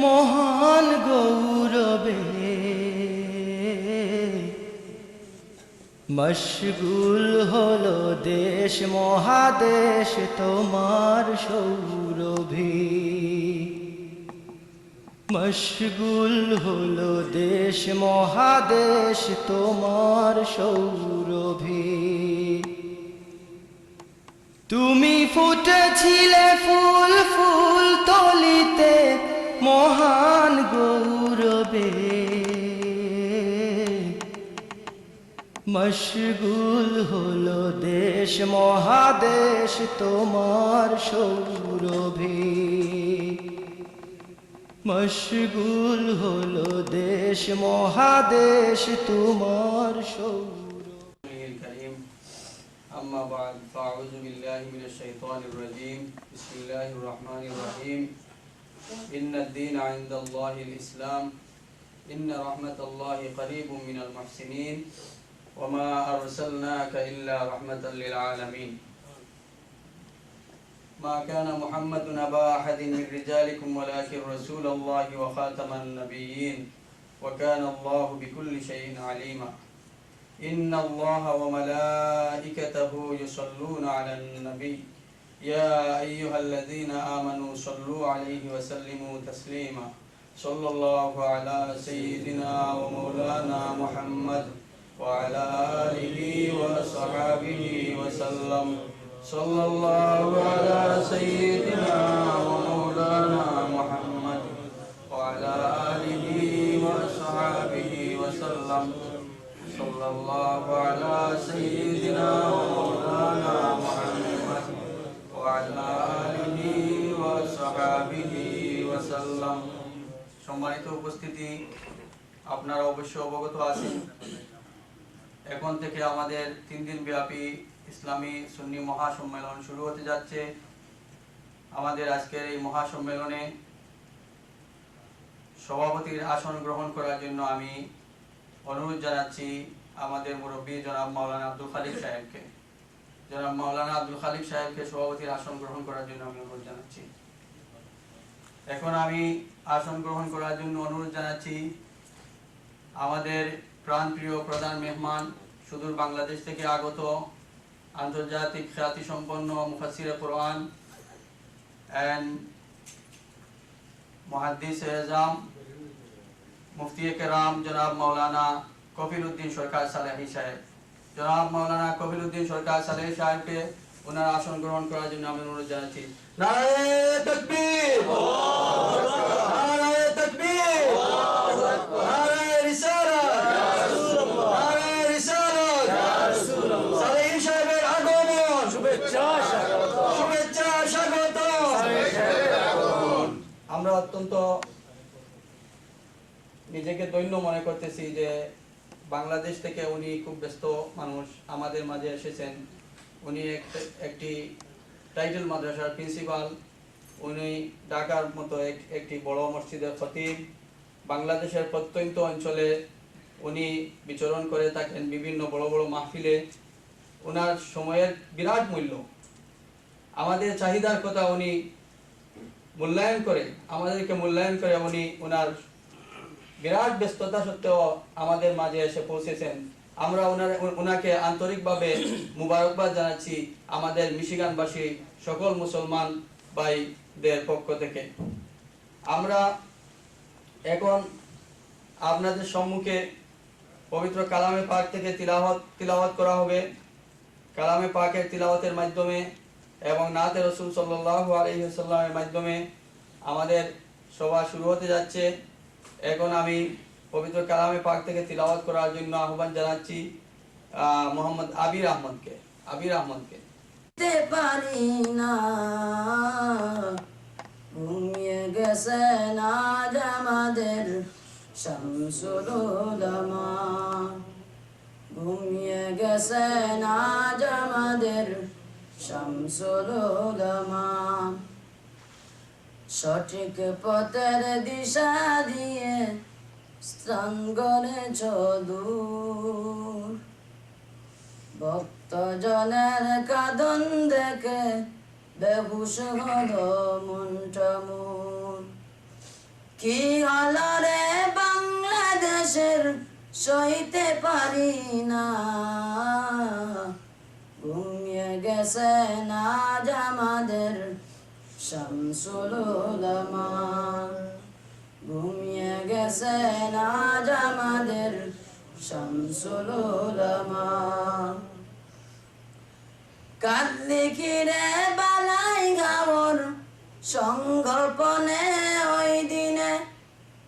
মহান গৌরবে মশগুল হলো দেশ মহাদেশ তোমার সৌরভে। মশগুল হলো দেশ মহাদেশ তোমার সৌরভে। তুমি ফুটেছিলে ফুল ফুল তলিতে মহান গৌরবে। মশগুল হলো দেশ মহাদেশ তোমার সৌরভে। মশগুল হলো দেশ মহাদেশ তোমার সৌরভে। أما بعد فأعوذ بالله من الشيطان الرجيم بسم الله الرحمن الرحيم إن الدين عند الله الإسلام إن رحمة الله قريب من المحسنين وما أرسلناك إلا رحمة للعالمين ما كان محمد أبا أحد من رجالكم ولكن رسول الله وخاتم النبيين وكان الله بكل شيء عليما إن الله وملائكته يصلون على النبي يا أيها الذين آمنوا صلوا عليه وسلموا تسليما صلى الله على سيدنا ومولانا محمد وعلى آله وصحبه وسلم صلى الله على سيدنا ومولانا محمد وعلى آله وصحبه وسلم صلى الله على سيدنا ومولانا محمد وعلى آله وصحبه وسلم। সম্মানিত উপস্থিতি, আপনারা অবশ্য অবগত আছেন এখন থেকে আমাদের 3 দিন ব্যাপী ইসলামী সুন্নি মহাসম্মেলন শুরু হতে যাচ্ছে। আমাদের আজকের এই মহাসম্মেলনে সভাপতির আসন গ্রহণ করার জন্য আমি অনুরোধ জানাচ্ছি আমাদের মুরব্বী জনাব মাওলানা আব্দুল খালিক সাহেবকে। জনাব মাওলানা আব্দুল খালিক সাহেবকে সভাপতির আসন গ্রহণ করার জন্য আমি অনুরোধ জানাচ্ছি। এখন আমি আসন গ্রহণ করার জন্য অনুরোধ জানাচ্ছি আমাদের প্রাণপ্রিয় প্রধান মেহমান, সুদূর বাংলাদেশ থেকে আগত আন্তর্জাতিক খ্যাতিসম্পন্ন মুফাসসিরে কোরআন এন্ড মুহাদ্দিস এজাম মুফতি কেরাম জনাব মাওলানা কফিল উদ্দিন সরকার সালেহী সাহেব। জনাব মাওলানা কফিল উদ্দিন সরকার সালেহী সাহেবকে ওনার আসন গ্রহণ করার জন্য আমি অনুরোধ জানাচ্ছি। নারায়ে তাকবীর, নারায়ে তাকবীর, নারায়ে রিসালাত, নারায়ে রিসালাত, সালেহী সাহেবের আগমন, শুভেচ্ছা স্বাগত। আমরা অত্যন্ত নিজেকে ধন্য মনে করতেছি যে বাংলাদেশ থেকে উনি খুব ব্যস্ত মানুষ আমাদের মাঝে এসেছেন। উনি একটি টাইটেল মাদ্রাসার প্রিন্সিপাল, উনি ঢাকার মতো একটি বড় মসজিদের খতিব, বাংলাদেশের প্রত্যন্ত অঞ্চলে উনি বিচরণ করে থাকেন বিভিন্ন বড় বড় মাহফিলে। ওনার সময়ের বিরাট মূল্য, আমাদের চাহিদার কথা উনি মূল্যায়ন করে, আমাদেরকে মূল্যায়ন করে উনি ওনার বিরাট ব্যস্ততা সত্ত্বেও আমাদের মাঝে এসে পৌঁছেছেন। আমরা ওনাকে আন্তরিকভাবে মুবারকবাদ জানাচ্ছি আমাদের মিশিগানবাসী সকল মুসলমান ভাইদের পক্ষ থেকে। আমরা এখন আপনাদের সম্মুখে পবিত্র কালামে পাক থেকে তিলাওয়াত করা হবে। কালামে পাকের তিলাওয়াতের মাধ্যমে এবং নাতে রাসূল সাল্লাল্লাহু আলাইহি ওয়াসাল্লামের মাধ্যমে আমাদের সভা শুরু হতে যাচ্ছে। এখন আমি পবিত্র কালামে পাক থেকে তিলাওয়াত করার জন্য আহ্বান জানাচ্ছি মোহাম্মদ আবির আহমদকে। আবির আহমদকে পারি না ঘুমিয়ে গেছে না আমাদের শামসুল উলামা, ঘুমিয়ে গেছে না আমাদের শামসুল উলামা। সঠিক পথের দিশা দিয়ে স্থান গড়েছ দূর, ভক্তজনের কাঁদন দেখে বেহুশ হলো মনটা মোর। কি হলো রে বাংলাদেশের সইতে পারি না, ঘুমিয়ে গেছে আজ আমাদের শামসুল উলামা, ঘুমিয়ে গেছে আজ আমাদের শামসুল উলামা। কাঁদলি কিরে বালাই গাওর সংগোপনে ওই দিনে,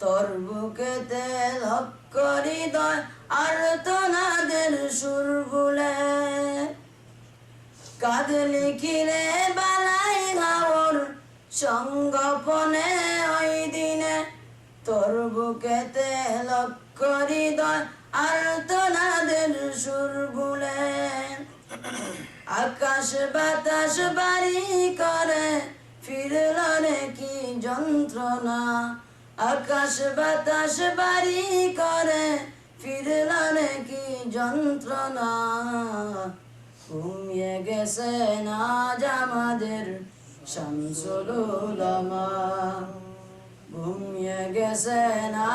তোর বুকেতে লক্ষ হৃদয় আর তোনাদের সুরগুলে। কাঁদলি কিরে বালাই গাওর সংগোপনে ওই দিনে, তোর বুকেতে লক্ষ হৃদয় আর তোনাদের সুরগুলে। আকাশ বাতাস বাড়ি করে ফিরল রে কি যন্ত্রণা, আকাশ বাতাস বাড়ি করে ফিরল রে কি যন্ত্রণা। ঘুমিয়ে গেছে আজ আমাদের শামসুল উলামা, ঘুমিয়ে গেছে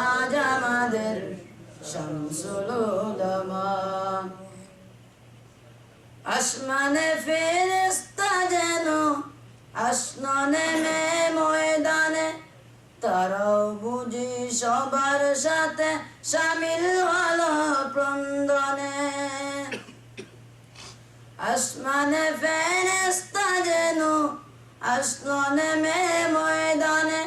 আজ আমাদের শামসুল উলামা। আসমানে ফেরেশতা যেন আসলো নেমে ময়দানে, তারাও বুঝি সবার সাথে শামিল হলো ক্রন্দনে। আসমানে ফেরেশতা যেন আসলো নেমে ময়দানে,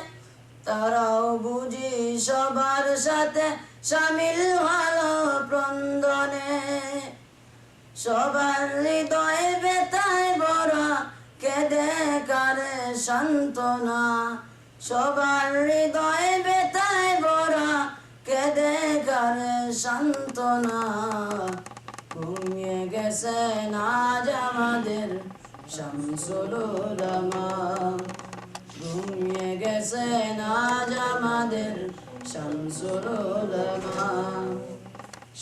তারাও বুঝি সবার সাথে শামিল হলো ক্রন্দনে। সবার হৃদয় ব্যথায় ভরা কেঁদে কারে সান্ত্বনা, সবার হৃদয় ব্যথায় ভরা কেঁদে কারে সান্ত্বনা। ঘুমিয়ে গেছে আজ আমাদের শামসুল উলামা, ঘুমিয়ে গেছে আজ আমাদের শামসুল উলামা।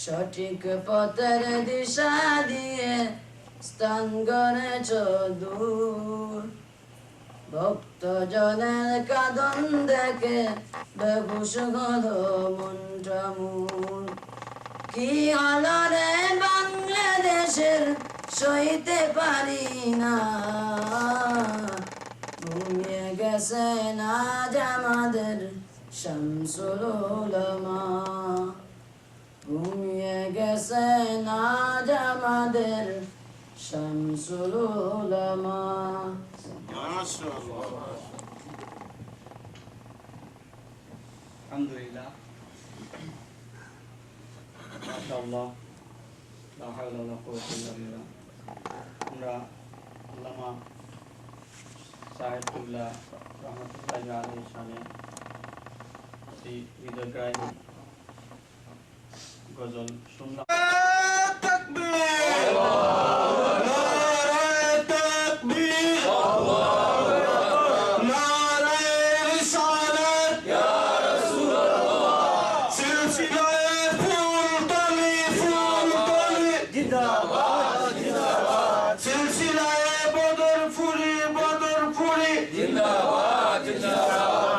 সঠিক পথের দিশা দিয়ে স্থান গড়েছ দূর, ভক্ত জনের কাঁদন দেখে বেহুশ হলো মনটা মূল। কি হলো রে বাংলাদেশের সইতে পারি না, ঘুমিয়ে গেছে আজ আমাদের শামসুল উলামা, ঘুমিয়ে গেছে আজ আমাদের শামসুল উলামা। আলহামদুলিল্লাহ, মাশাআল্লাহ, লা হাওলা ওয়ালা কুওয়াতা ইল্লা বিল্লাহ। আমরা আল্লামা সাহেবুল্লাহ রহমতুল্লাহি আলাইহির শানে এই হৃদয়গ্রাহী গজল শুনলাম।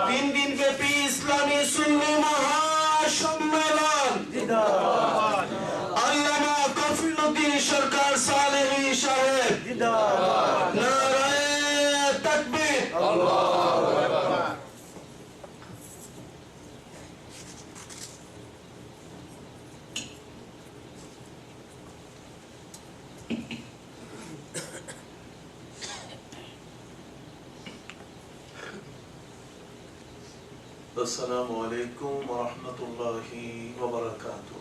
তিন দিন ব্যাপী ইসলামী সুন্নি মহাসম্মেলন আল্লামা কফিলউদ্দিন সরকার সালেহী সাহেব, নারায়ে তাকবীর। السلام عليكم ورحمة الله وبركاته.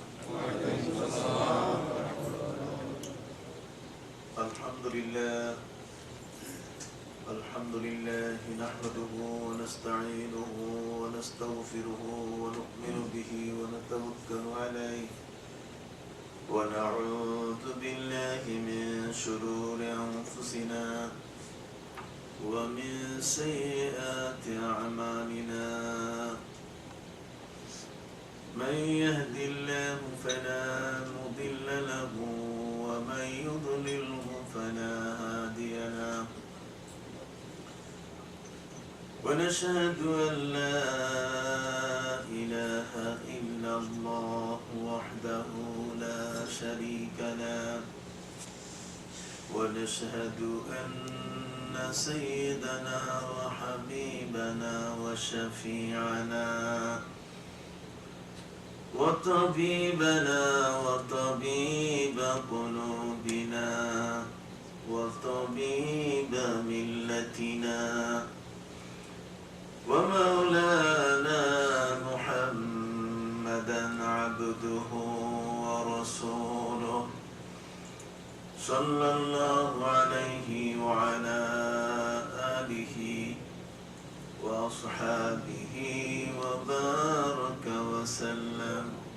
الحمد لله نحمده ونستعينه ونستغفره ونؤمن به ونتوكل عليه ونعوذ بالله من شرور أنفسنا ومن سيئات أعمالنا. من يهد الله فلا مضل له ومن يضلله فلا هادي له. ونشهد أن لا وأشهد أن سيدنا وحبيبنا وشفيعنا وطبيبنا وطبيب قلوبنا وطبيب ملتنا ومولانا محمدا عبده ورسوله صلى الله عليه وعلى آله وأصحابه وبارك وسلم